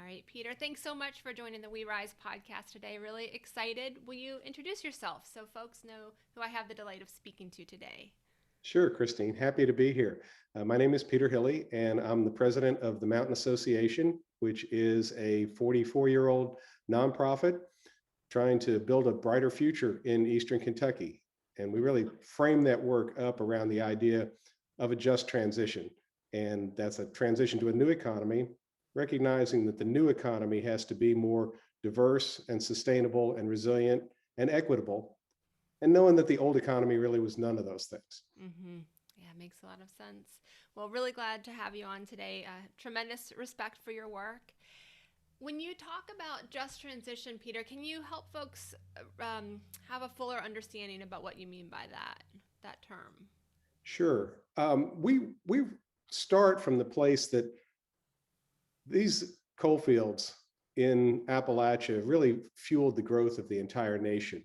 right, Peter, thanks so much for joining the We Rise podcast today. Really excited. Will you introduce yourself so folks know who I have the delight of speaking to today? Sure, Christine. Happy to be here. My name is Peter Hille, and I'm the president of the Mountain Association, which is a 44-year-old nonprofit trying to build a brighter future in Eastern Kentucky. And we really frame that work up around the idea of a just transition. And that's a transition to a new economy, recognizing that the new economy has to be more diverse and sustainable and resilient and equitable, and knowing that the old economy really was none of those things. Mm-hmm. Yeah, makes a lot of sense. Well, really glad to have you on today. Tremendous respect for your work. When you talk about just transition, Peter, can you help folks have a fuller understanding about what you mean by that term? Sure. We start from the place that these coal fields in Appalachia really fueled the growth of the entire nation.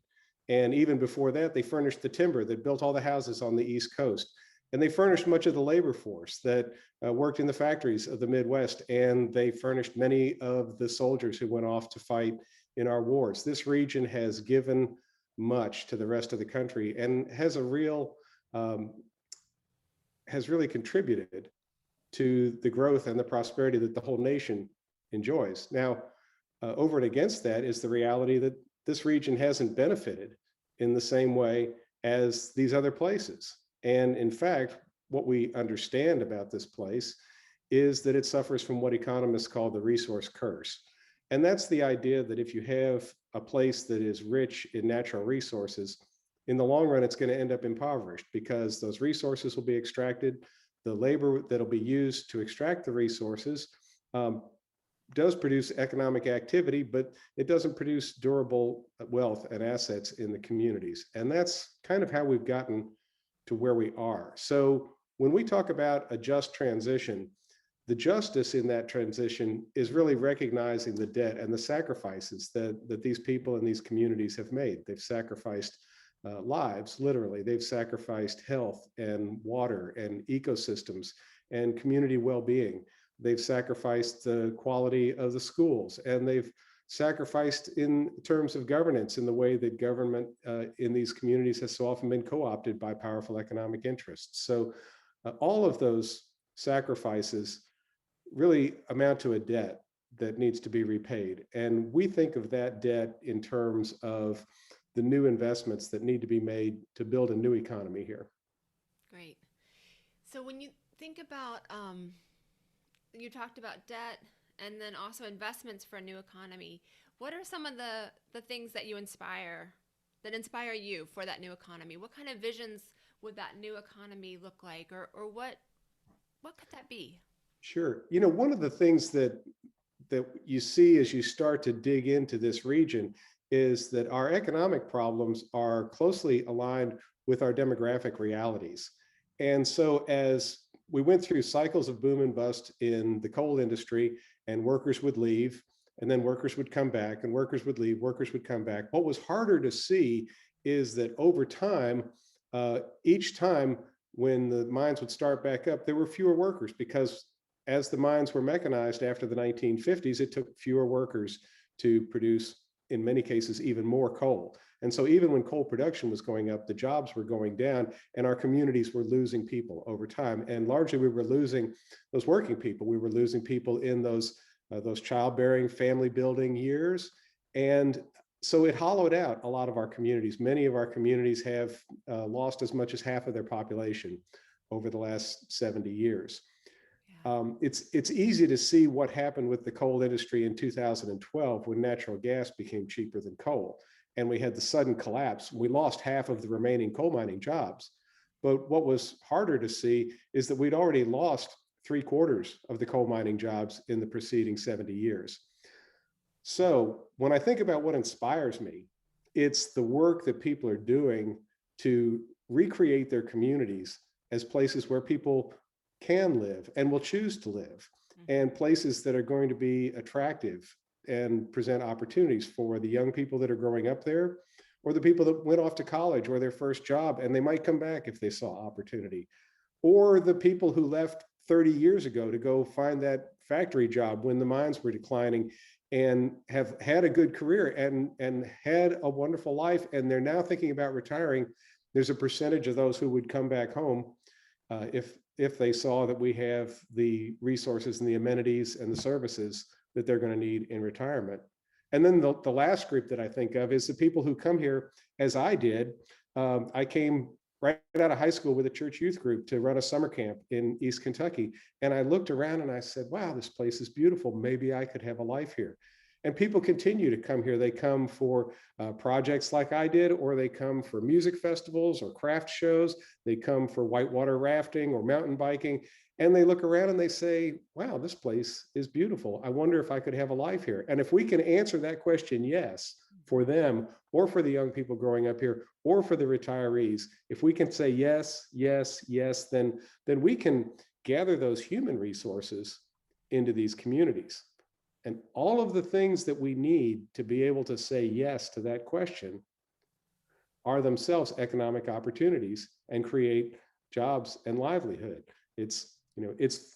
And even before that, they furnished the timber that built all the houses on the East Coast. And they furnished much of the labor force that worked in the factories of the Midwest. And they furnished many of the soldiers who went off to fight in our wars. This region has given much to the rest of the country and um, has really contributed to the growth and the prosperity that the whole nation enjoys. Now, over and against that is the reality that this region hasn't benefited in the same way as these other places. And in fact, what we understand about this place is that it suffers from what economists call the resource curse. And that's the idea that if you have a place that is rich in natural resources, in the long run, it's going to end up impoverished because those resources will be extracted. The labor that'll be used to extract the resources um, does produce economic activity, but it doesn't produce durable wealth and assets in the communities. And that's kind of how we've gotten to where we are. So when we talk about a just transition, the justice in that transition is really recognizing the debt and the sacrifices that these people in these communities have made. They've sacrificed lives, literally. They've sacrificed health and water and ecosystems and community well-being. They've sacrificed the quality of the schools, and they've sacrificed in terms of governance in the way that government in these communities has so often been co-opted by powerful economic interests. So all of those sacrifices really amount to a debt that needs to be repaid. And we think of that debt in terms of the new investments that need to be made to build a new economy here. Great. So when you think about, you talked about debt and then also investments for a new economy. What are some of the things that that inspire you for that new economy? What kind of visions would that new economy look like, or what could that be? Sure. You know, one of the things that you see as you start to dig into this region is that our economic problems are closely aligned with our demographic realities. And so as we went through cycles of boom and bust in the coal industry, and workers would leave, and then workers would come back, and workers would leave, workers would come back. What was harder to see is that over time, each time when the mines would start back up, there were fewer workers because as the mines were mechanized after the 1950s, it took fewer workers to produce, in many cases, even more coal. And so even when coal production was going up, the jobs were going down and our communities were losing people over time. And largely we were losing those working people. We were losing people in those childbearing, family building years. And so it hollowed out a lot of our communities. Many of our communities have lost as much as half of their population over the last 70 years. Yeah. It's easy to see what happened with the coal industry in 2012 when natural gas became cheaper than coal. And we had the sudden collapse. We lost half of the remaining coal mining jobs. But what was harder to see is that we'd already lost 3/4 of the coal mining jobs in the preceding 70 years. So when I think about what inspires me, it's the work that people are doing to recreate their communities as places where people can live and will choose to live, and places that are going to be attractive and present opportunities for the young people that are growing up there, or the people that went off to college or their first job, and they might come back if they saw opportunity, or the people who left 30 years ago to go find that factory job when the mines were declining, and have had a good career and had a wonderful life, and they're now thinking about retiring. There's a percentage of those who would come back home if they saw that we have the resources and the amenities and the services that they're going to need in retirement. And then the last group that I think of is the people who come here, as I did. I came right out of high school with a church youth group to run a summer camp in East Kentucky. And I looked around and I said, wow, this place is beautiful. Maybe I could have a life here. And people continue to come here. They come for projects like I did, or they come for music festivals or craft shows. They come for whitewater rafting or mountain biking. And they look around and they say, wow, this place is beautiful. I wonder if I could have a life here. And if we can answer that question, yes, for them, or for the young people growing up here, or for the retirees, if we can say yes, yes, yes, then we can gather those human resources into these communities. And all of the things that we need to be able to say yes to that question are themselves economic opportunities and create jobs and livelihood. It's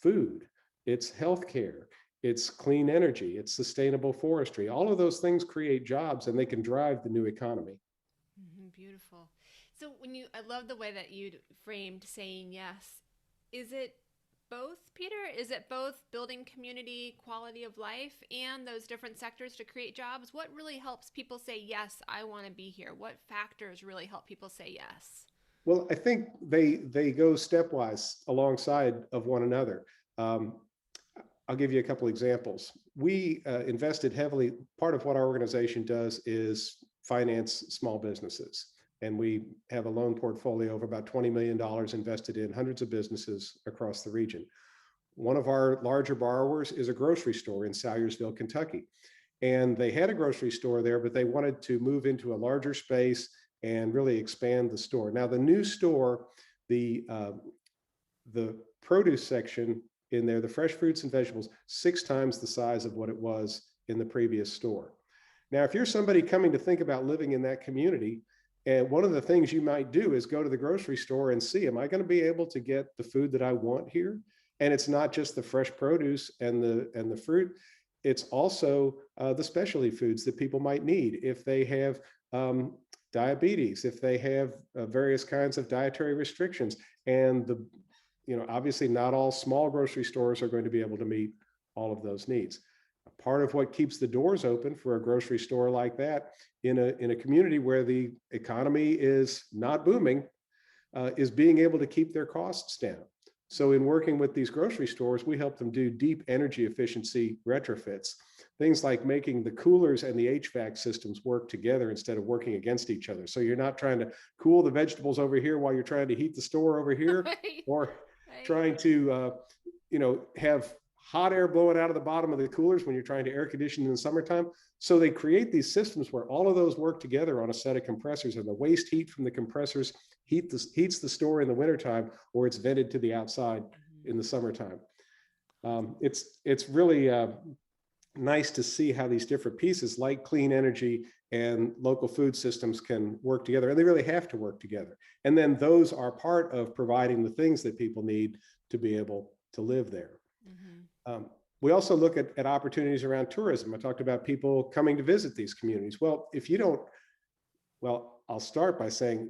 food, it's healthcare, it's clean energy, it's sustainable forestry. All of those things create jobs, and they can drive the new economy. Beautiful. So I love the way that you framed saying yes. Is it both, Peter? Is it both building community quality of life and those different sectors to create jobs? What really helps people say, yes, I want to be here? What factors really help people say yes? Well, I think they go stepwise alongside of one another. I'll give you a couple examples. We invested heavily. Part of what our organization does is finance small businesses. And we have a loan portfolio of about $20 million invested in hundreds of businesses across the region. One of our larger borrowers is a grocery store in Salyersville, Kentucky. And they had a grocery store there, but they wanted to move into a larger space and really expand the store. Now, the new store, the produce section in there, the fresh fruits and vegetables, 6 times the size of what it was in the previous store. Now, if you're somebody coming to think about living in that community, and one of the things you might do is go to the grocery store and see, am I going to be able to get the food that I want here? And it's not just the fresh produce and the fruit. It's also the specialty foods that people might need if they have diabetes, if they have various kinds of dietary restrictions. And obviously not all small grocery stores are going to be able to meet all of those needs. Part of what keeps the doors open for a grocery store like that in a community where the economy is not booming is being able to keep their costs down. So in working with these grocery stores, we help them do deep energy efficiency retrofits, things like making the coolers and the HVAC systems work together instead of working against each other. So you're not trying to cool the vegetables over here while you're trying to heat the store over here, Right. or trying to have hot air blowing out of the bottom of the coolers when you're trying to air condition in the summertime. So they create these systems where all of those work together on a set of compressors, and the waste heat from the compressors heats the store in the wintertime, or it's vented to the outside in the summertime. It's really nice to see how these different pieces like clean energy and local food systems can work together, and they really have to work together. And then those are part of providing the things that people need to be able to live there. We also look at opportunities around tourism. I talked about people coming to visit these communities. Well, I'll start by saying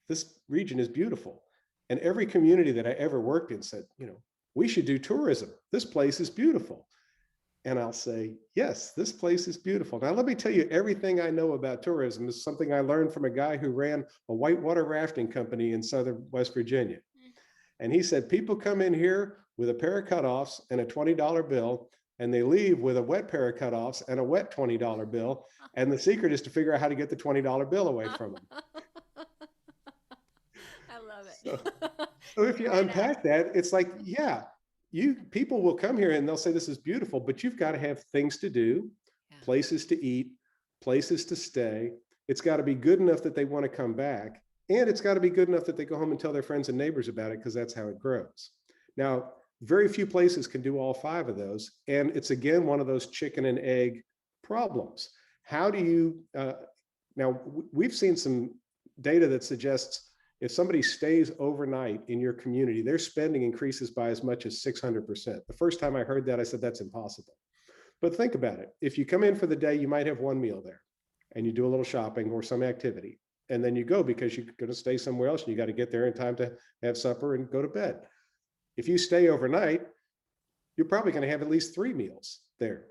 this region is beautiful. And every community that I ever worked in said, we should do tourism. This place is beautiful. And I'll say, yes, this place is beautiful. Now, let me tell you, everything I know about tourism is something I learned from a guy who ran a whitewater rafting company in southern West Virginia. And he said, people come in here with a pair of cutoffs and a $20 bill, and they leave with a wet pair of cutoffs and a wet $20 bill. And the secret is to figure out how to get the $20 bill away from them. I love it. So if you unpack that, it's like, yeah, people will come here and they'll say this is beautiful, but you've got to have things to do, places to eat, places to stay. It's got to be good enough that they want to come back. And it's got to be good enough that they go home and tell their friends and neighbors about it, because that's how it grows. Now, very few places can do all 5 of those. And it's, again, one of those chicken and egg problems. How do you, now we've seen some data that suggests if somebody stays overnight in your community, their spending increases by as much as 600%. The first time I heard that, I said, that's impossible. But think about it. If you come in for the day, you might have one meal there and you do a little shopping or some activity. And then you go because you're going to stay somewhere else and you got to get there in time to have supper and go to bed. If you stay overnight, you're probably going to have at least 3 meals there,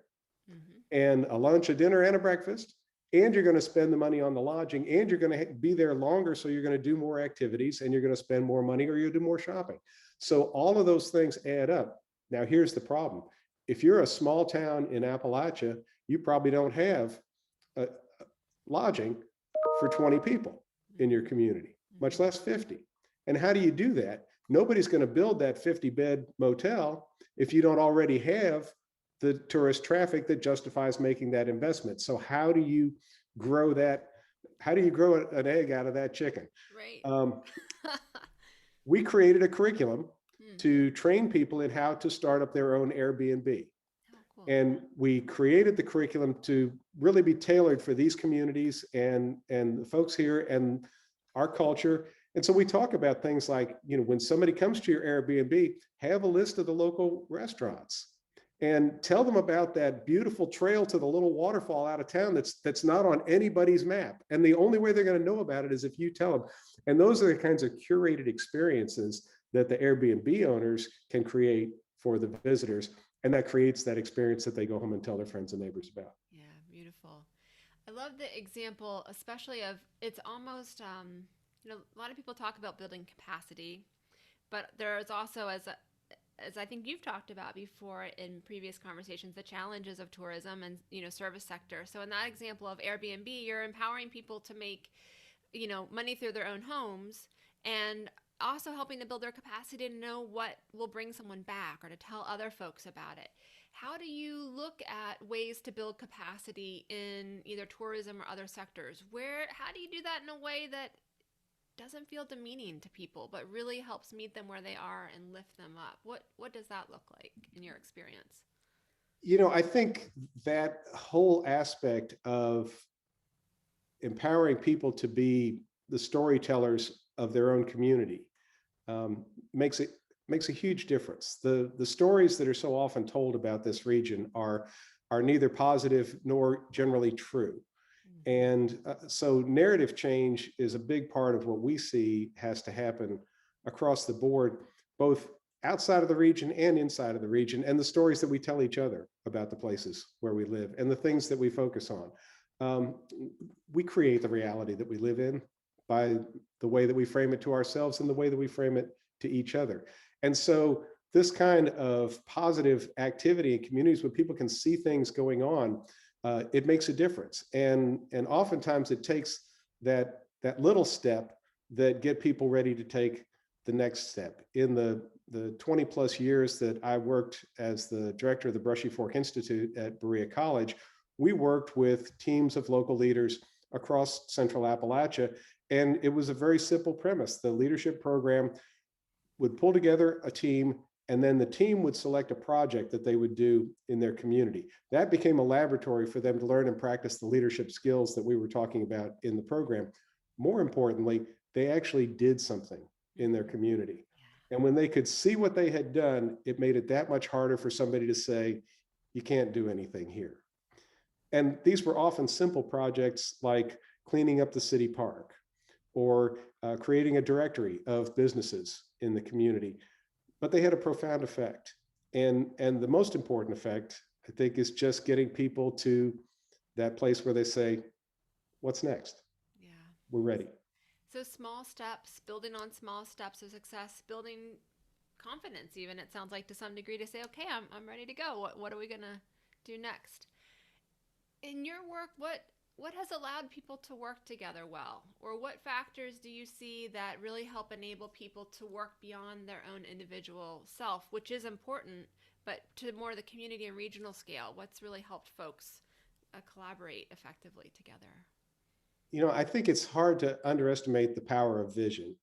and a lunch, a dinner, and a breakfast. And you're going to spend the money on the lodging, and you're going to be there longer. So you're going to do more activities and you're going to spend more money, or you'll do more shopping. So all of those things add up. Now, here's the problem. If you're a small town in Appalachia, you probably don't have a lodging for 20 people in your community, much less 50. And how do you do that? Nobody's going to build that 50-bed motel if you don't already have the tourist traffic that justifies making that investment. So how do you grow that? How do you grow an egg out of that chicken? Right. We created a curriculum to train people in how to start up their own Airbnb. Oh, cool. And we created the curriculum to really be tailored for these communities and the folks here and our culture. And so we talk about things like, when somebody comes to your Airbnb, have a list of the local restaurants and tell them about that beautiful trail to the little waterfall out of town that's not on anybody's map. And the only way they're going to know about it is if you tell them. And those are the kinds of curated experiences that the Airbnb owners can create for the visitors. And that creates that experience that they go home and tell their friends and neighbors about. Yeah, beautiful. I love the example, especially of it's almost, a lot of people talk about building capacity, but there's also, as I think you've talked about before in previous conversations, the challenges of tourism and, service sector. So in that example of Airbnb, you're empowering people to make, money through their own homes, and also helping to build their capacity to know what will bring someone back or to tell other folks about it. How do you look at ways to build capacity in either tourism or other sectors? How do you do that in a way that doesn't feel demeaning to people, but really helps meet them where they are and lift them up? What does that look like in your experience? I think that whole aspect of empowering people to be the storytellers of their own community makes a huge difference. The stories that are so often told about this region are neither positive nor generally true. And so narrative change is a big part of what we see has to happen across the board, both outside of the region and inside of the region, and the stories that we tell each other about the places where we live and the things that we focus on. We create the reality that we live in by the way that we frame it to ourselves and the way that we frame it to each other. And so this kind of positive activity in communities where people can see things going on, it makes a difference. And oftentimes it takes that little step that get people ready to take the next step. In the 20 plus years that I worked as the director of the Brushy Fork Institute at Berea College, we worked with teams of local leaders across Central Appalachia. And it was a very simple premise. The leadership program would pull together a team, and then the team would select a project that they would do in their community. That became a laboratory for them to learn and practice the leadership skills that we were talking about in the program. More importantly, they actually did something in their community. And when they could see what they had done, it made it that much harder for somebody to say, you can't do anything here. And these were often simple projects like cleaning up the city park or creating a directory of businesses in the community. But they had a profound effect. And the most important effect, I think, is just getting people to that place where they say, what's next? Yeah. We're ready. So small steps, building on small steps of success, building confidence even, it sounds like, to some degree, to say, okay, I'm ready to go. What are we going to do next? In your work, what has allowed people to work together well? Or what factors do you see that really help enable people to work beyond their own individual self, which is important, but to more the community and regional scale? What's really helped folks collaborate effectively together? I think it's hard to underestimate the power of vision.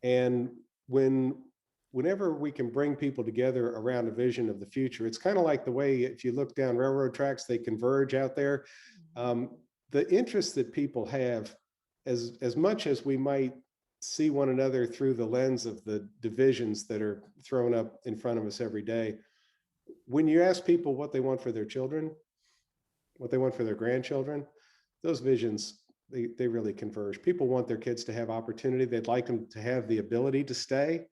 And whenever we can bring people together around a vision of the future, it's kind of like the way, if you look down railroad tracks, they converge out there. The interest that people have, as much as we might see one another through the lens of the divisions that are thrown up in front of us every day. When you ask people what they want for their children, what they want for their grandchildren, those visions, they really converge. People want their kids to have opportunity. They'd like them to have the ability to stay.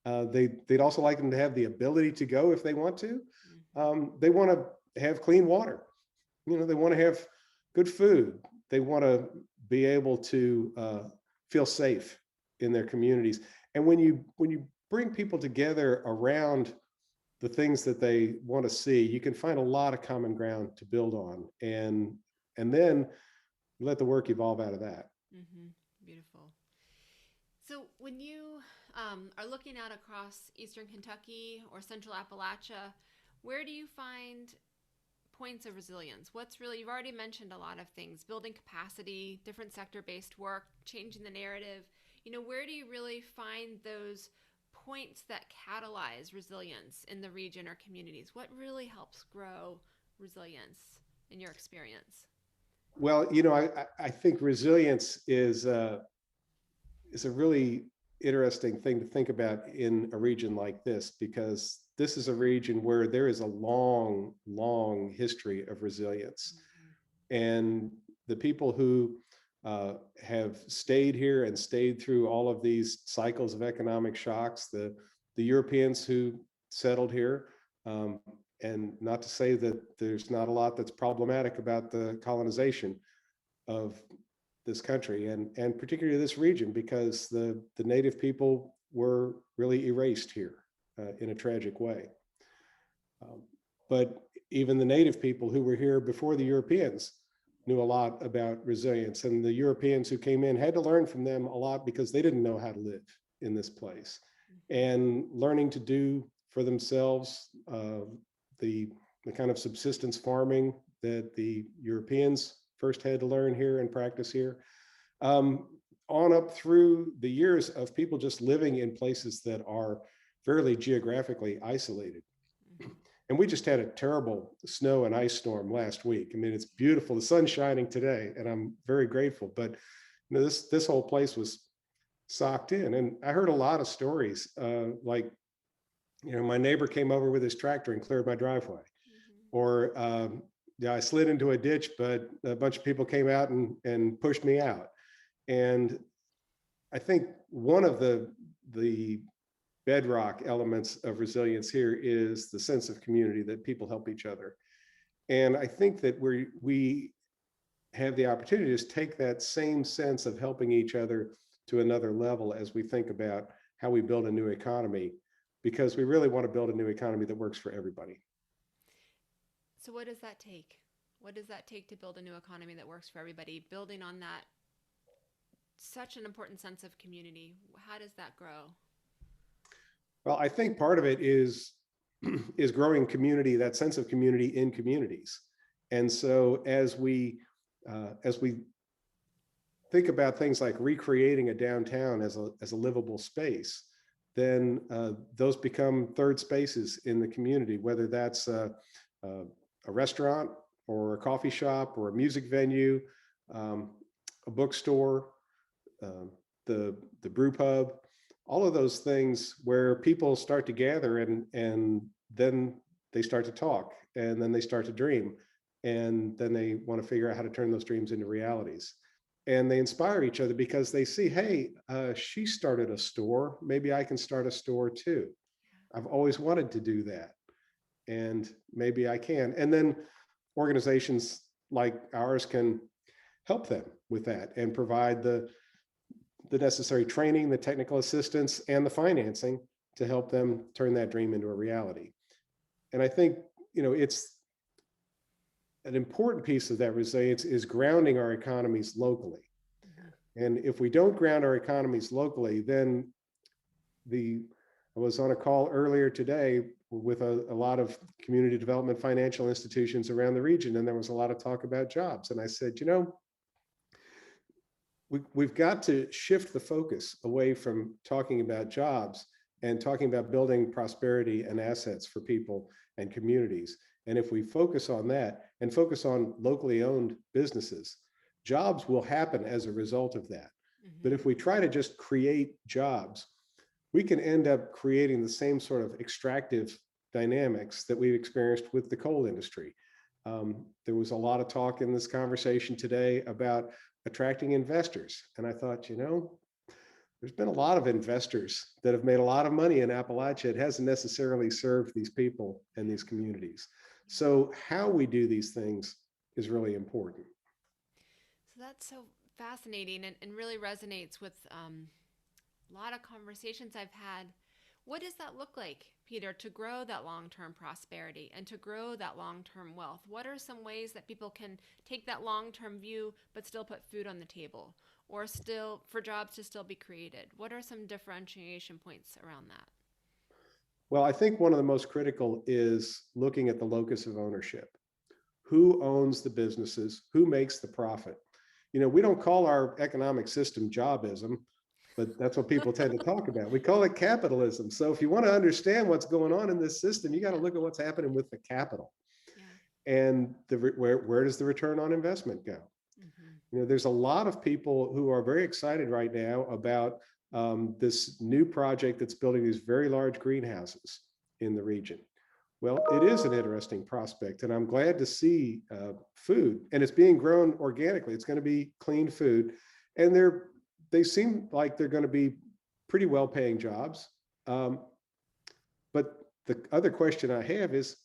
They'd also like them to have the ability to go if they want to. They want to have clean water. They want to have good food. They want to be able to feel safe in their communities. And when you bring people together around the things that they want to see, you can find a lot of common ground to build on, and then let the work evolve out of that. Beautiful. So when you are looking out across Eastern Kentucky or Central Appalachia, where do you find points of resilience? What's really, you've already mentioned a lot of things, building capacity, different sector-based work, changing the narrative. Where do you really find those points that catalyze resilience in the region or communities? What really helps grow resilience in your experience? Well, I think resilience is a really interesting thing to think about in a region like this, because this is a region where there is a long, long history of resilience. And the people who have stayed here and stayed through all of these cycles of economic shocks, the Europeans who settled here, and not to say that there's not a lot that's problematic about the colonization of this country, and particularly this region, because the native people were really erased here in a tragic way. But even the native people who were here before the Europeans knew a lot about resilience, and the Europeans who came in had to learn from them a lot because they didn't know how to live in this place. And learning to do for themselves the kind of subsistence farming that the Europeans first had to learn here and practice here, on up through the years of people just living in places that are fairly geographically isolated. And we just had a terrible snow and ice storm last week. I mean, it's beautiful. The sun's shining today, and I'm very grateful. But this whole place was socked in, and I heard a lot of stories. Like, my neighbor came over with his tractor and cleared my driveway, or I slid into a ditch, but a bunch of people came out and pushed me out. And I think one of the bedrock elements of resilience here is the sense of community, that people help each other. And I think that we have the opportunity to just take that same sense of helping each other to another level as we think about how we build a new economy, because we really want to build a new economy that works for everybody. So what does that take? What does that take to build a new economy that works for everybody, building on that such an important sense of community? How does that grow? Well, I think part of it is growing community, that sense of community in communities. And so as we think about things like recreating a downtown as a livable space, then those become third spaces in the community, whether that's a restaurant or a coffee shop or a music venue, a bookstore, the brew pub, all of those things where people start to gather, and then they start to talk, and then they start to dream, and then they want to figure out how to turn those dreams into realities. And they inspire each other because they see, hey, she started a store, maybe I can start a store too. I've always wanted to do that, and maybe I can. And then organizations like ours can help them with that and provide the necessary training, the technical assistance, and the financing to help them turn that dream into a reality. And I think, it's an important piece of that resilience is grounding our economies locally. And if we don't ground our economies locally, then I was on a call earlier today with a lot of community development financial institutions around the region, and there was a lot of talk about jobs. And I said, we've got to shift the focus away from talking about jobs and talking about building prosperity and assets for people and communities. And if we focus on that and focus on locally owned businesses, jobs will happen as a result of that. But if we try to just create jobs, we can end up creating the same sort of extractive dynamics that we've experienced with the coal industry. There was a lot of talk in this conversation today about attracting investors. And I thought, there's been a lot of investors that have made a lot of money in Appalachia. It hasn't necessarily served these people and these communities. So how we do these things is really important. So that's so fascinating and really resonates with a lot of conversations I've had. What does that look like, Peter, to grow that long-term prosperity and to grow that long-term wealth? What are some ways that people can take that long-term view but still put food on the table, or still for jobs to still be created? What are some differentiation points around that? Well, I think one of the most critical is looking at the locus of ownership. Who owns the businesses? Who makes the profit? We don't call our economic system jobism, but that's what people tend to talk about. We call it capitalism. So if you want to understand what's going on in this system, you got to look at what's happening with the capital. Yeah. And where does the return on investment go? There's a lot of people who are very excited right now about this new project that's building these very large greenhouses in the region. Well, it is an interesting prospect, and I'm glad to see food, and it's being grown organically. It's going to be clean food, and they seem like they're going to be pretty well-paying jobs. But the other question I have is,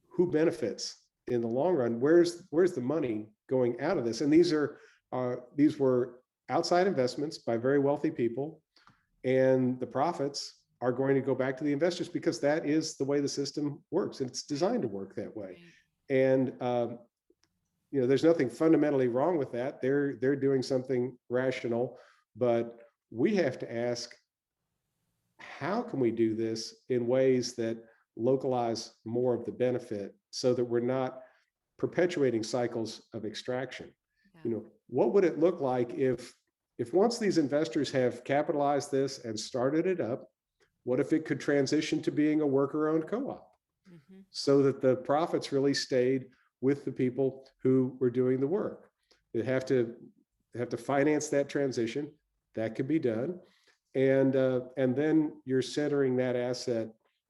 who benefits in the long run? Where's the money going out of this? And these were outside investments by very wealthy people, and the profits are going to go back to the investors because that is the way the system works, and it's designed to work that way. And there's nothing fundamentally wrong with that. They're doing something rational, but we have to ask, how can we do this in ways that localize more of the benefit so that we're not perpetuating cycles of extraction? Yeah. What would it look like if once these investors have capitalized this and started it up, what if it could transition to being a worker-owned co-op so that the profits really stayed with the people who were doing the work? They have to finance that transition. That could be done. And then you're centering that asset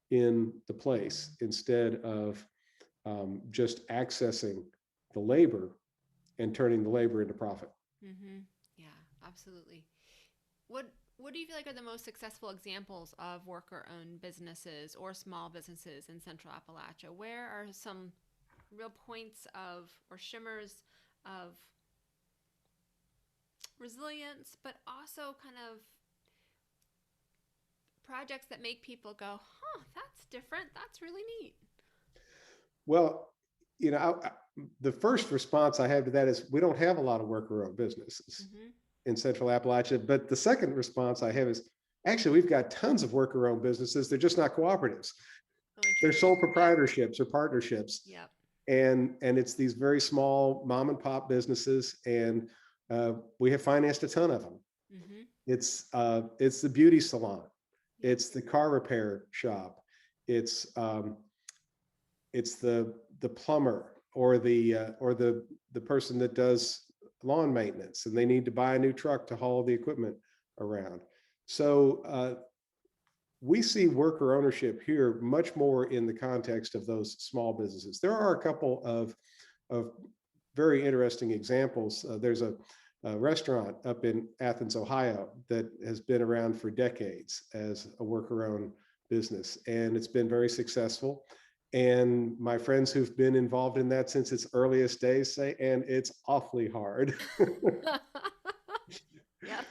in the place instead of just accessing the labor and turning the labor into profit. Yeah, absolutely. What do you feel like are the most successful examples of worker-owned businesses or small businesses in Central Appalachia? Where are some real points of, or shimmers of, resilience, but also kind of projects that make people go, that's different. That's really neat. Well, the first response I have to that is we don't have a lot of worker-owned businesses in Central Appalachia. But the second response I have is, actually, we've got tons of worker-owned businesses. They're just not cooperatives. They're sole proprietorships or partnerships. Yep. And it's these very small mom and pop businesses, and we have financed a ton of them. It's the beauty salon, it's the car repair shop, it's the plumber or the person that does lawn maintenance, and they need to buy a new truck to haul the equipment around. So we see worker ownership here much more in the context of those small businesses. There are a couple of very interesting examples. There's a restaurant up in Athens, Ohio, that has been around for decades as a worker-owned business, and it's been very successful. And my friends who've been involved in that since its earliest days say, and it's awfully hard. Yep.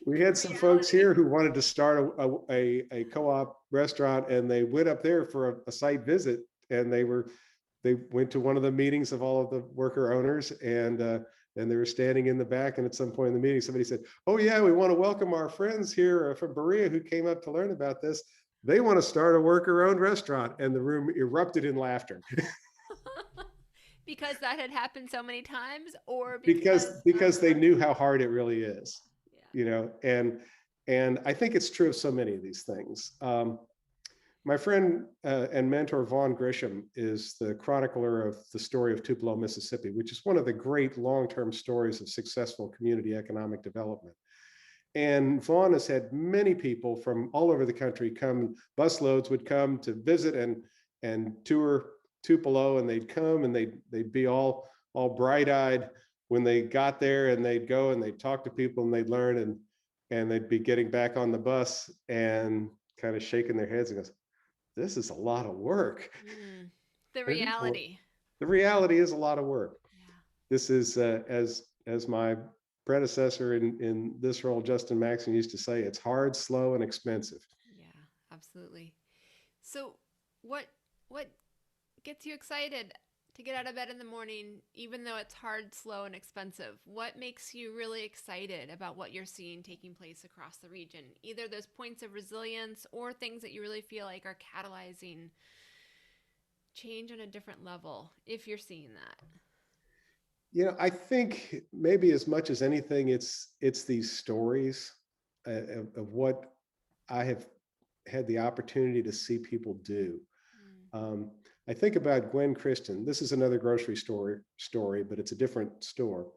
We had some folks here who wanted to start a co-op restaurant, and they went up there for a site visit, and they went to one of the meetings of all of the worker owners, and they were standing in the back, and at some point in the meeting, somebody said, "Oh yeah, we want to welcome our friends here from Berea who came up to learn about this. They want to start a worker-owned restaurant," and the room erupted in laughter. Because that had happened so many times, or because they knew how hard it really is. Yeah. And I think it's true of so many of these things. My friend and mentor Vaughn Grisham is the chronicler of the story of Tupelo, Mississippi, which is one of the great long-term stories of successful community economic development. And Vaughn has had many people from all over the country come. Busloads would come to visit and tour Tupelo, and they'd come and they'd be all bright-eyed when they got there, and they'd go and they'd talk to people and they'd learn, and they'd be getting back on the bus and kind of shaking their heads and goes, this is a lot of work. The reality. The reality is a lot of work. Yeah. This is as my predecessor in this role, Justin Maxon, used to say, it's hard, slow, and expensive. Yeah, absolutely. So what gets you excited to get out of bed in the morning, even though it's hard, slow, and expensive? What makes you really excited about what you're seeing taking place across the region? Either those points of resilience or things that you really feel like are catalyzing change on a different level, if you're seeing that. I think maybe as much as anything, it's these stories of what I have had the opportunity to see people do. I think about Gwen Christen. This is another grocery store story, but it's a different store.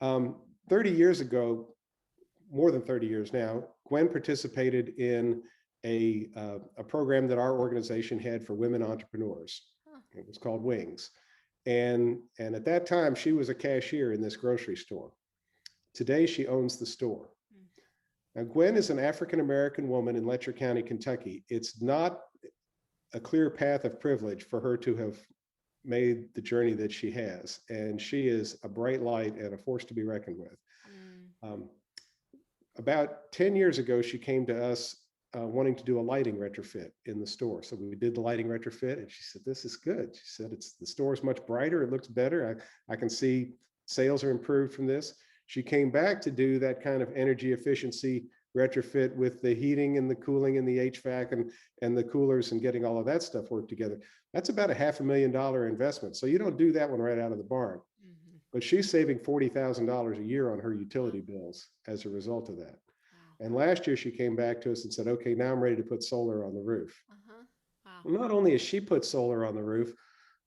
30 years ago, more than 30 years now, Gwen participated in a program that our organization had for women entrepreneurs. It was called Wings. And at that time, she was a cashier in this grocery store. Today, she owns the store. Now, Gwen is an African-American woman in Letcher County, Kentucky. It's not a clear path of privilege for her to have made the journey that she has. And she is a bright light and a force to be reckoned with. About 10 years ago, she came to us wanting to do a lighting retrofit in the store. So we did the lighting retrofit, and she said, this is good. She said, the store is much brighter. It looks better. I can see sales are improved from this. She came back to do that kind of energy efficiency retrofit with the heating and the cooling and the HVAC and the coolers and getting all of that stuff worked together. That's about a $500,000 investment. So you don't do that one right out of the barn. But she's saving $40,000 a year on her utility bills as a result of that. And last year she came back to us and said, okay, now I'm ready to put solar on the roof. Wow. Well, not only has she put solar on the roof,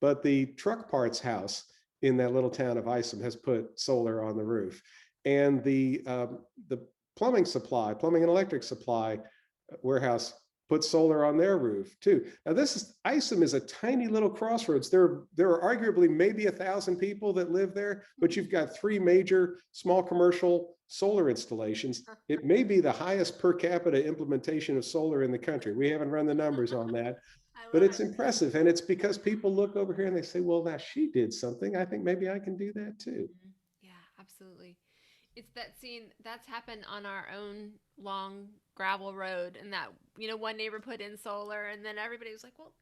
but the truck parts house in that little town of Isom has put solar on the roof. And the plumbing and electric supply warehouse put solar on their roof too. Now Isom is a tiny little crossroads. There are arguably maybe 1,000 people that live there, but you've got 3 major small commercial solar installations. It may be the highest per capita implementation of solar in the country. We haven't run the numbers on that, but it's impressive. And it's because people look over here and they say, well, now she did something. I think maybe I can do that too. Yeah, absolutely. It's that scene that's happened on our own long gravel road, and that, one neighbor put in solar, and then everybody was like, well,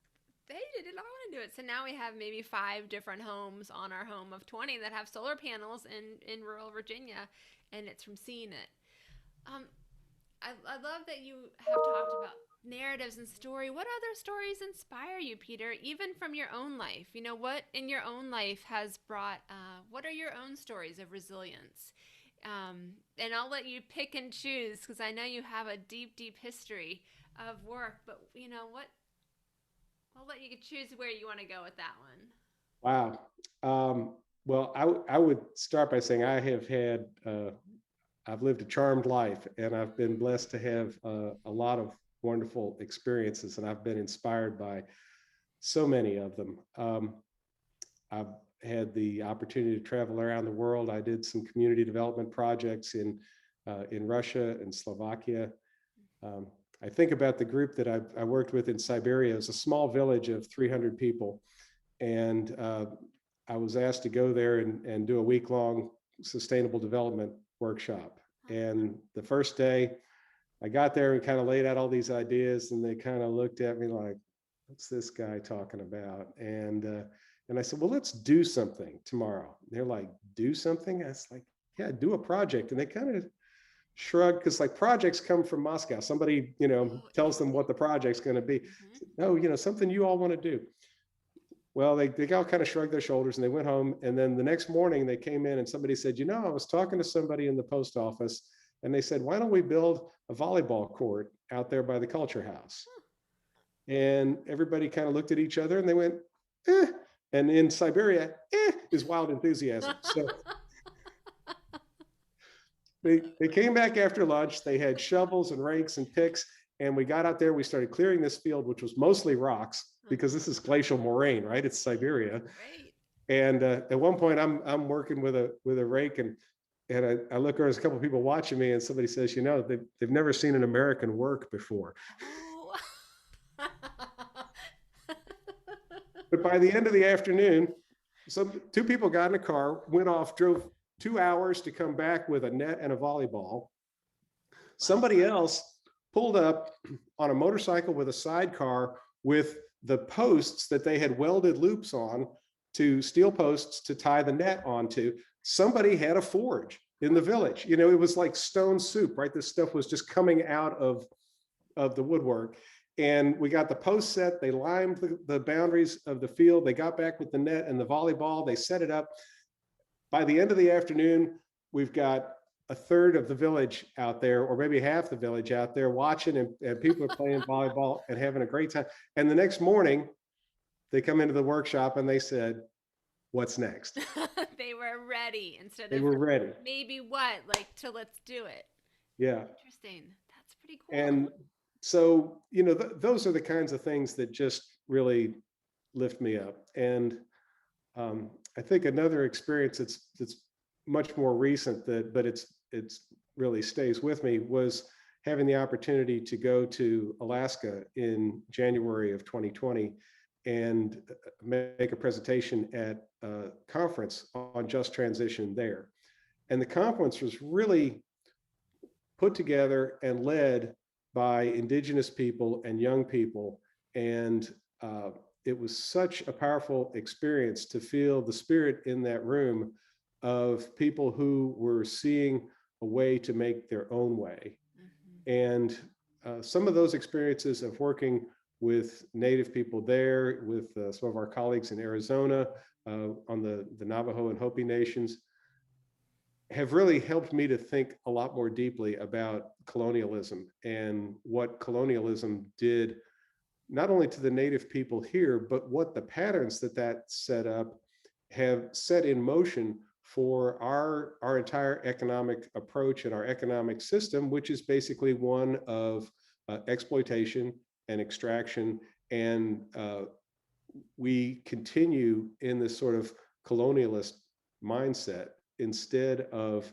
they did it, I want to do it. So now we have maybe 5 different homes on our home of 20 that have solar panels in rural Virginia, and it's from seeing it. I love that you have talked about narratives and story. What other stories inspire you, Peter, even from your own life? What in your own life has brought, what are your own stories of resilience? And I'll let you pick and choose, because I know you have a deep, deep history of work, but what, I'll let you choose where you want to go with that one. Wow. Well, I would start by saying I've lived a charmed life, and I've been blessed to have a lot of wonderful experiences, and I've been inspired by so many of them. I've had the opportunity to travel around the world. I did some community development projects in Russia and Slovakia. I think about the group that I worked with in Siberia. It was a small village of 300 people, and I was asked to go there and do a week-long sustainable development workshop. And the first day, I got there and kind of laid out all these ideas, and they kind of looked at me like, what's this guy talking about? And I said, well, let's do something tomorrow. They're like, do something? I was like, yeah, do a project. And they kind of shrugged, because like projects come from Moscow. Somebody, tells them what the project's going to be. No, something you all want to do. Well, they all kind of shrugged their shoulders and they went home. And then the next morning they came in and somebody said, I was talking to somebody in the post office, and they said, why don't we build a volleyball court out there by the culture house? And everybody kind of looked at each other and they went, eh. And in Siberia, is wild enthusiasm. So They came back after lunch. They had shovels and rakes and picks, and we got out there. We started clearing this field, which was mostly rocks because this is glacial moraine, right? It's Siberia. Right. And at one point, I'm working with a rake, and I look around, there's a couple of people watching me, and somebody says, you know, they've never seen an American work before. Oh. But by the end of the afternoon, two people got in a car, went off, drove 2 hours to come back with a net and a volleyball. Somebody else pulled up on a motorcycle with a sidecar with the posts that they had welded loops on to steel posts to tie the net onto. Somebody had a forge in the village. You know, it was like stone soup, right? This stuff was just coming out of the woodwork. And we got the post set. They limed the boundaries of the field. They got back with the net and the volleyball. They set it up. By the end of the afternoon, we've got a third of the village out there, or maybe half the village out there watching, and people are playing volleyball and having a great time. And the next morning, they come into the workshop and they said, what's next? They were ready instead They of were ready. maybe what, like to let's do it. Yeah. Interesting. That's pretty cool. And so, you know, those are the kinds of things that just really lift me up. And I think another experience that's much more recent, but it's really stays with me, was having the opportunity to go to Alaska in January of 2020 and make a presentation at a conference on just transition there. And the conference was really put together and led by Indigenous people and young people. And it was such a powerful experience to feel the spirit in that room of people who were seeing a way to make their own way. Mm-hmm. And some of those experiences of working with Native people there, with some of our colleagues in Arizona on the Navajo and Hopi nations, have really helped me to think a lot more deeply about colonialism and what colonialism did, not only to the Native people here, but what the patterns that set up have set in motion for our entire economic approach and our economic system, which is basically one of exploitation and extraction. And we continue in this sort of colonialist mindset instead of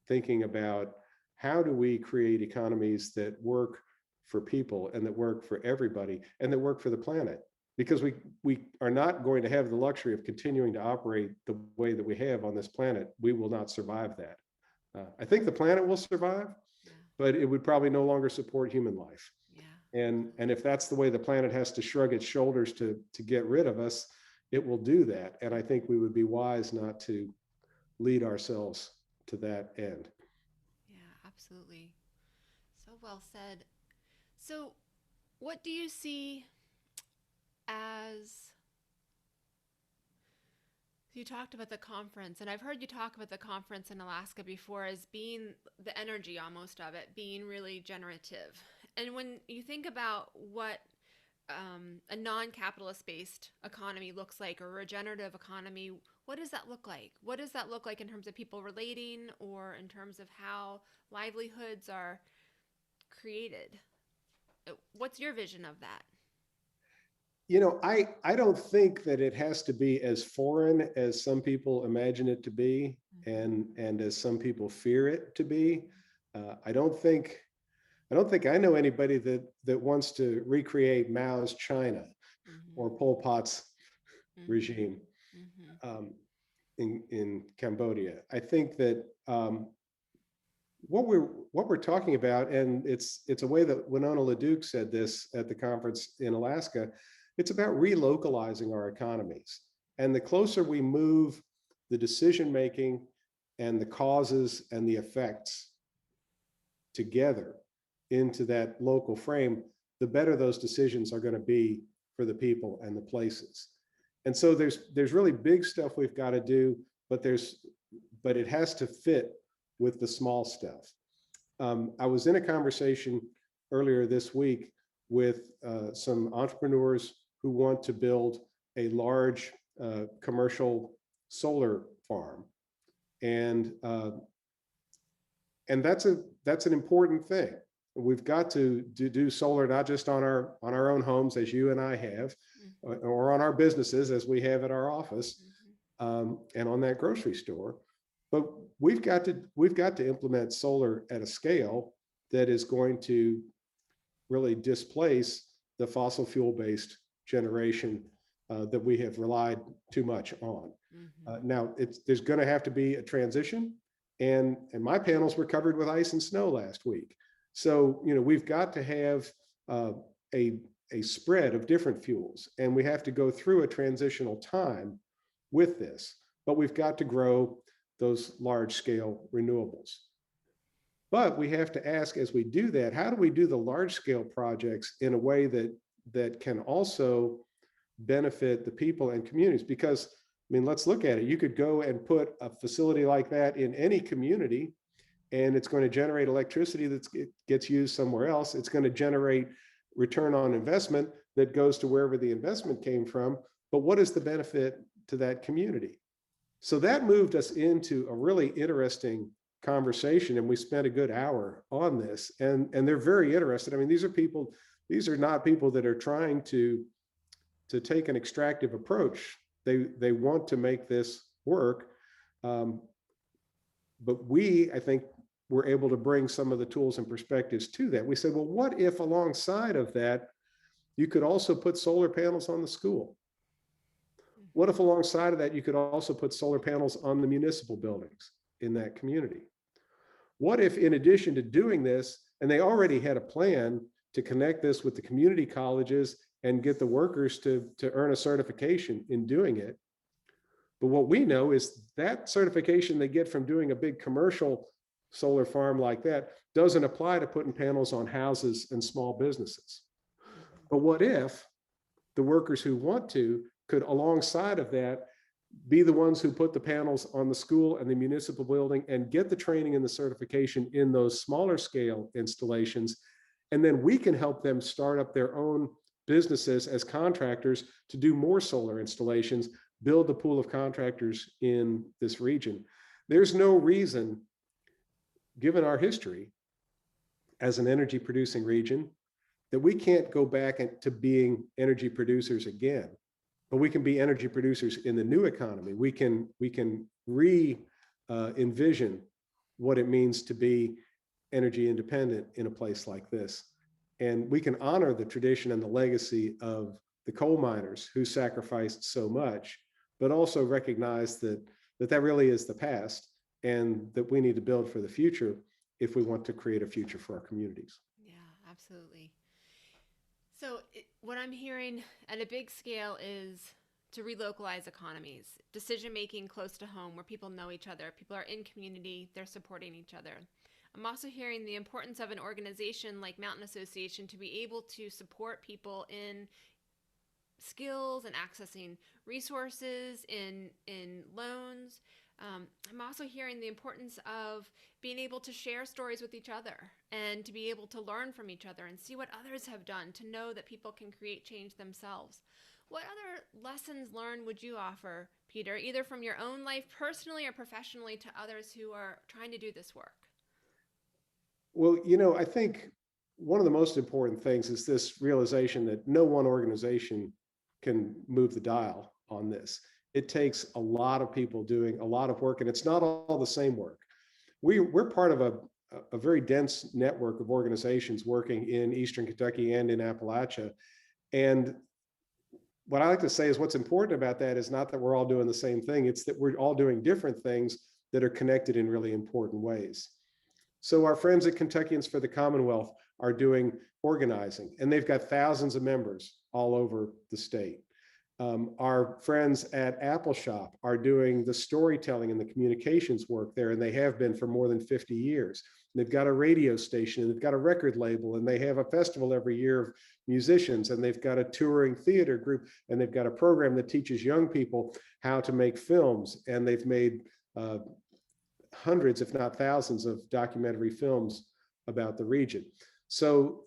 thinking about how do we create economies that work for people and that work for everybody and that work for the planet. Because we are not going to have the luxury of continuing to operate the way that we have on this planet. We will not survive that. I think the planet will survive, but it would probably no longer support human life. Yeah. And if that's the way the planet has to shrug its shoulders to get rid of us, it will do that. And I think we would be wise not to lead ourselves to that end. Yeah, absolutely. So well said. So what do you see as, you talked about the conference, and I've heard you talk about the conference in Alaska before as being the energy almost of it being really generative. And when you think about what a non-capitalist based economy looks like, or a regenerative economy, what does that look like? What does that look like in terms of people relating, or in terms of how livelihoods are created? What's your vision of that? You know, I don't think that it has to be as foreign as some people imagine it to be, and as some people fear it to be. I don't think I know anybody that wants to recreate Mao's China or Pol Pot's regime in Cambodia. I think that what we're talking about, and it's a way that Winona LaDuke said this at the conference in Alaska, it's about relocalizing our economies. And the closer we move the decision making and the causes and the effects together into that local frame, the better those decisions are going to be for the people and the places. And so there's really big stuff we've got to do, but it has to fit with the small stuff. I was in a conversation earlier this week with some entrepreneurs who want to build a large commercial solar farm. And And that's an important thing. We've got to do solar, not just on our own homes, as you and I have, or on our businesses, as we have at our office, and on that grocery store. But we've got to implement solar at a scale that is going to really displace the fossil fuel based generation that we have relied too much on. Now, there's going to have to be a transition, and my panels were covered with ice and snow last week. So, we've got to have a spread of different fuels, and we have to go through a transitional time with this, but we've got to grow those large scale renewables. But we have to ask, as we do that, how do we do the large scale projects in a way that can also benefit the people and communities? Because, let's look at it. You could go and put a facility like that in any community, and it's going to generate electricity that gets used somewhere else. It's going to generate return on investment that goes to wherever the investment came from. But what is the benefit to that community? So that moved us into a really interesting conversation, and we spent a good hour on this, and they're very interested. These are not people that are trying to take an extractive approach. They want to make this work. But I think we're able to bring some of the tools and perspectives to that. We said, well, what if alongside of that, you could also put solar panels on the school? What if alongside of that, you could also put solar panels on the municipal buildings in that community? What if, in addition to doing this, and they already had a plan to connect this with the community colleges and get the workers to earn a certification in doing it. But what we know is that certification they get from doing a big commercial solar farm like that doesn't apply to putting panels on houses and small businesses. But what if the workers who want to could, alongside of that, be the ones who put the panels on the school and the municipal building and get the training and the certification in those smaller scale installations. And then we can help them start up their own businesses as contractors to do more solar installations, build the pool of contractors in this region. There's no reason, given our history as an energy producing region, that we can't go back to being energy producers again. But we can be energy producers in the new economy. We can envision what it means to be energy independent in a place like this. And we can honor the tradition and the legacy of the coal miners who sacrificed so much, but also recognize that really is the past, and that we need to build for the future if we want to create a future for our communities. Yeah, absolutely. So what I'm hearing at a big scale is to relocalize economies, decision-making close to home where people know each other, people are in community, they're supporting each other. I'm also hearing the importance of an organization like Mountain Association to be able to support people in skills and accessing resources, in loans. I'm also hearing the importance of being able to share stories with each other and to be able to learn from each other and see what others have done, to know that people can create change themselves. What other lessons learned would you offer, Peter, either from your own life personally or professionally, to others who are trying to do this work? Well, I think one of the most important things is this realization that no one organization can move the dial on this. It takes a lot of people doing a lot of work, and it's not all the same work. We're part of a very dense network of organizations working in Eastern Kentucky and in Appalachia. And what I like to say is what's important about that is not that we're all doing the same thing, it's that we're all doing different things that are connected in really important ways. So our friends at Kentuckians for the Commonwealth are doing organizing, and they've got thousands of members all over the state. Our friends at Apple Shop are doing the storytelling and the communications work there, and they have been for more than 50 years. They've got a radio station, and they've got a record label, and they have a festival every year of musicians, and they've got a touring theater group, and they've got a program that teaches young people how to make films, and they've made hundreds, if not thousands, of documentary films about the region. So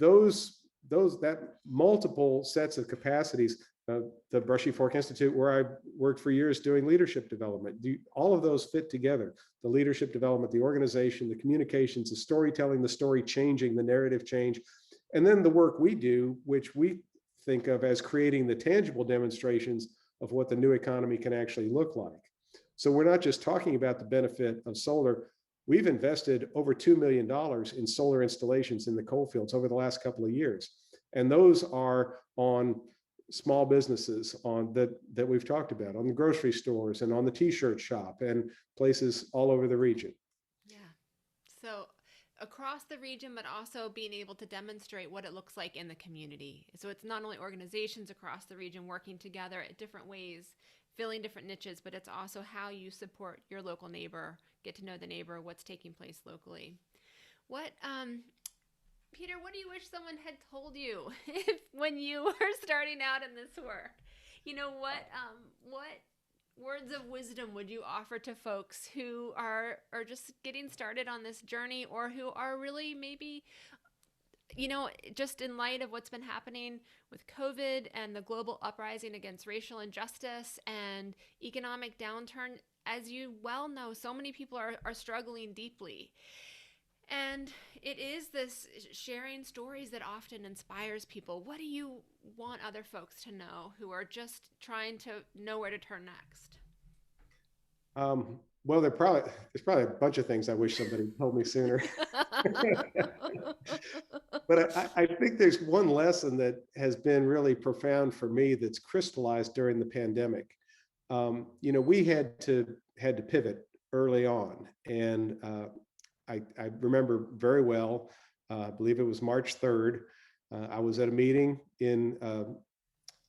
that multiple sets of capacities the Brushy Fork Institute, where I worked for years doing leadership development. All of those fit together. The leadership development, the organization, the communications, the storytelling, the story changing, the narrative change, and then the work we do, which we think of as creating the tangible demonstrations of what the new economy can actually look like. So we're not just talking about the benefit of solar. We've invested over $2 million in solar installations in the coal fields over the last couple of years. And those are on small businesses that we've talked about, on the grocery stores and on the t-shirt shop and places all over the region. Yeah. So across the region, but also being able to demonstrate what it looks like in the community. So it's not only organizations across the region working together at different ways, filling different niches, but it's also how you support your local neighbor, get to know the neighbor, what's taking place locally. Peter, what do you wish someone had told you when you were starting out in this work? What words of wisdom would you offer to folks who are just getting started on this journey, or who are really maybe, just in light of what's been happening with COVID and the global uprising against racial injustice and economic downturn? As you well know, so many people are struggling deeply. And it is this sharing stories that often inspires people. What do you want other folks to know who are just trying to know where to turn next? Well, there's probably a bunch of things I wish somebody told me sooner. But I think there's one lesson that has been really profound for me that's crystallized during the pandemic. We had to pivot early on, and I remember very well. I believe it was March 3rd. I was at a meeting in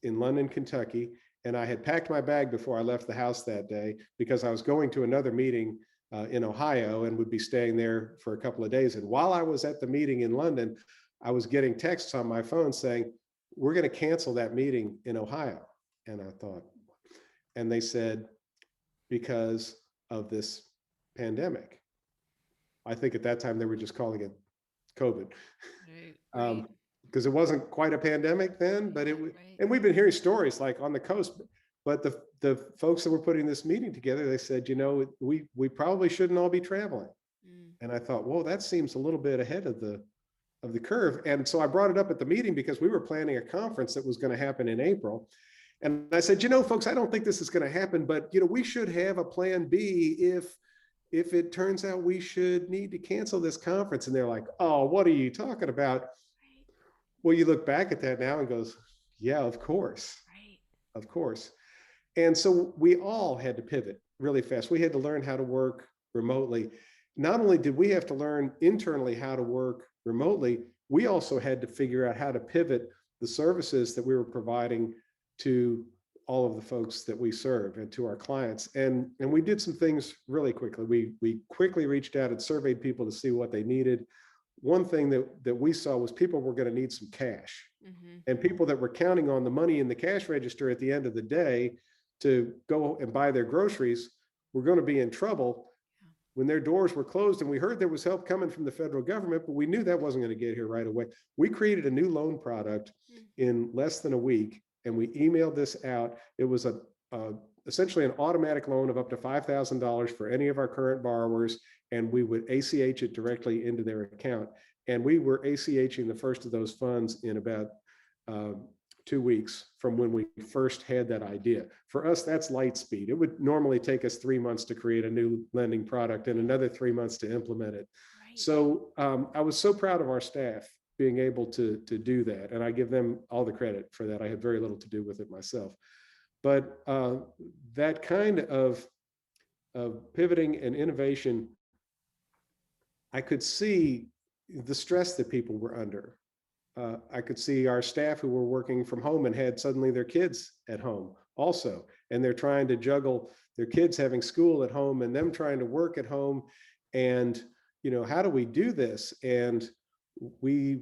London, Kentucky, and I had packed my bag before I left the house that day because I was going to another meeting in Ohio and would be staying there for a couple of days. And while I was at the meeting in London, I was getting texts on my phone saying, "We're going to cancel that meeting in Ohio." And I thought, and they said, because of this pandemic. I think at that time they were just calling it COVID. Right. Because it wasn't quite a pandemic then, but it was, right. And we've been hearing stories like on the coast, but the folks that were putting this meeting together, they said, we probably shouldn't all be traveling. And I thought, whoa, that seems a little bit ahead of the curve. And so I brought it up at the meeting because we were planning a conference that was going to happen in April. And I said, folks, I don't think this is going to happen, but we should have a plan B if it turns out we should need to cancel this conference. And they're like, "Oh, what are you talking about?" Right. Well, you look back at that now and goes, yeah, of course. Right. Of course. And so we all had to pivot really fast. We had to learn how to work remotely. Not only did we have to learn internally how to work remotely, we also had to figure out how to pivot the services that we were providing to all of the folks that we serve and to our clients. And we did some things really quickly. We quickly reached out and surveyed people to see what they needed. One thing that we saw was people were going to need some cash. Mm-hmm. And people that were counting on the money in the cash register at the end of the day to go and buy their groceries were going to be in trouble when their doors were closed. And we heard there was help coming from the federal government, but we knew that wasn't going to get here right away. We created a new loan product in less than a week, and we emailed this out. It was essentially an automatic loan of up to $5,000 for any of our current borrowers, and we would ACH it directly into their account. And we were ACHing the first of those funds in about 2 weeks from when we first had that idea. For us, that's light speed. It would normally take us 3 months to create a new lending product and another 3 months to implement it. Right. So I was so proud of our staff being able to do that. And I give them all the credit for that. I had very little to do with it myself. But that kind of pivoting and innovation, I could see the stress that people were under. I could see our staff who were working from home and had suddenly their kids at home also. And they're trying to juggle their kids having school at home and them trying to work at home. And, how do we do this? And we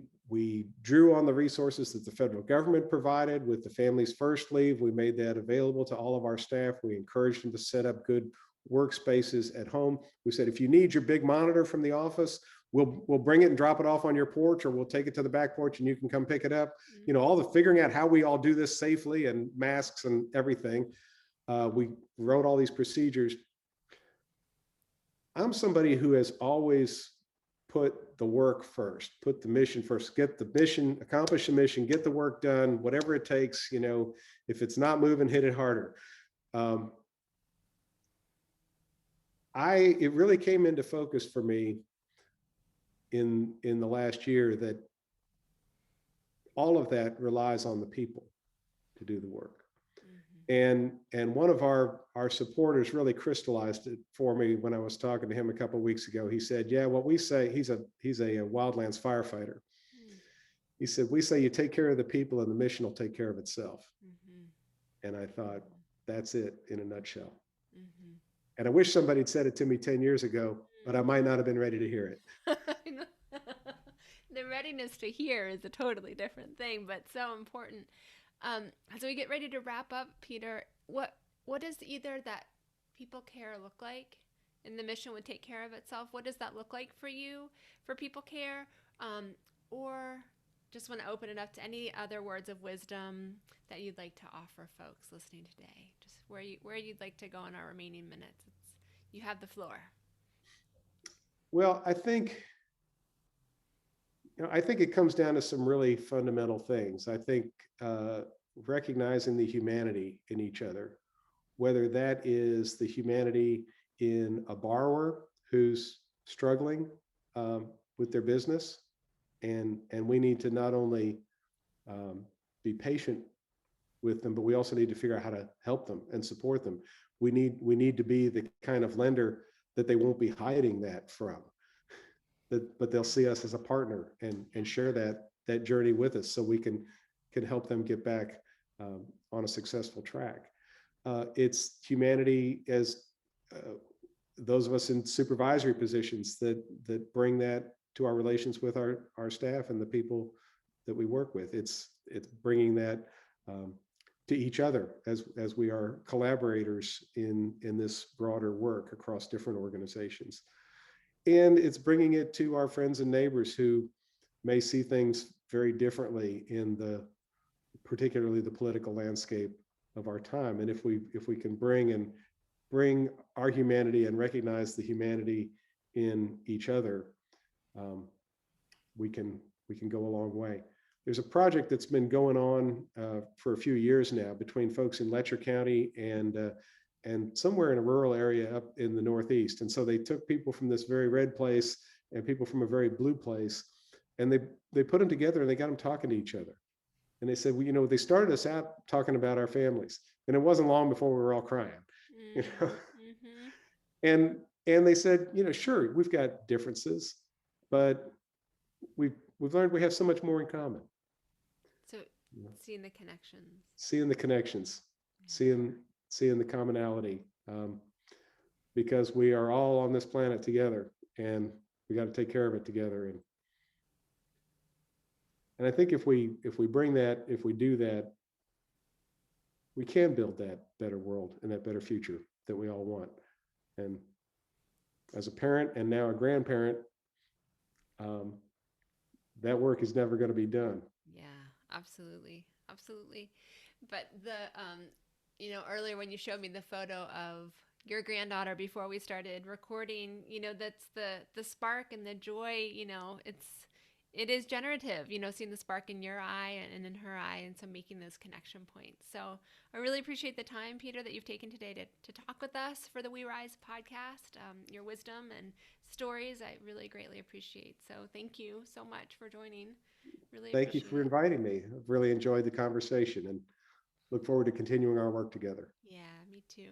drew on the resources that the federal government provided with the Families First Leave. We made that available to all of our staff. We encouraged them to set up good workspaces at home. We said, if you need your big monitor from the office, we'll bring it and drop it off on your porch, or we'll take it to the back porch and you can come pick it up. Mm-hmm. You know, all the figuring out how we all do this safely and masks and everything. We wrote all these procedures. I'm somebody who has always put the work first, put the mission first, get the mission, accomplish the mission, get the work done, whatever it takes. You know, if it's not moving, hit it harder. It really came into focus for me in the last year that all of that relies on the people to do the work. And one of our supporters really crystallized it for me when I was talking to him a couple of weeks ago. He said, yeah, what we say, he's a wildlands firefighter. He said, we say you take care of the people and the mission will take care of itself. And I thought, that's it in a nutshell. And I wish somebody had said it to me 10 years ago, but I might not have been ready to hear it. The readiness to hear is a totally different thing, but so important. As we get ready to wrap up, Peter, what does either that people care look like, and the mission would take care of itself? What does that look like for you, for people care? Or just want to open it up to any other words of wisdom that you'd like to offer folks listening today? Just where you'd like to go in our remaining minutes. You have the floor. Well, I think it comes down to some really fundamental things. I think recognizing the humanity in each other, whether that is the humanity in a borrower who's struggling with their business, and we need to not only be patient with them, but we also need to figure out how to help them and support them. We need to be the kind of lender that they won't be hiding that from. But they'll see us as a partner and share that journey with us, so we can help them get back on a successful track. It's humanity as those of us in supervisory positions that bring that to our relations with our staff and the people that we work with. It's bringing that to each other as we are collaborators in this broader work across different organizations. And it's bringing it to our friends and neighbors who may see things very differently in particularly the political landscape of our time. And if we can bring our humanity and recognize the humanity in each other, we can go a long way. There's a project that's been going on for a few years now between folks in Letcher County and somewhere in a rural area up in the Northeast. And so they took people from this very red place and people from a very blue place, and they put them together and they got them talking to each other. And they said, well, they started us out talking about our families, and it wasn't long before we were all crying. And they said, sure, we've got differences, but we've learned we have so much more in common. So seeing the connections, seeing the commonality, because we are all on this planet together, and we got to take care of it together. And I think if we bring that, if we do that, we can build that better world and that better future that we all want. And as a parent and now a grandparent, that work is never going to be done. Yeah, absolutely. But earlier when you showed me the photo of your granddaughter before we started recording, that's the spark and the joy. It is generative, seeing the spark in your eye and in her eye, and so making those connection points. So I really appreciate the time, Peter, that you've taken today to talk with us for the We Rise podcast. Your wisdom and stories I really greatly appreciate. So thank you so much for joining. Thank you for inviting me. I've really enjoyed the conversation and look forward to continuing our work together. Yeah, me too.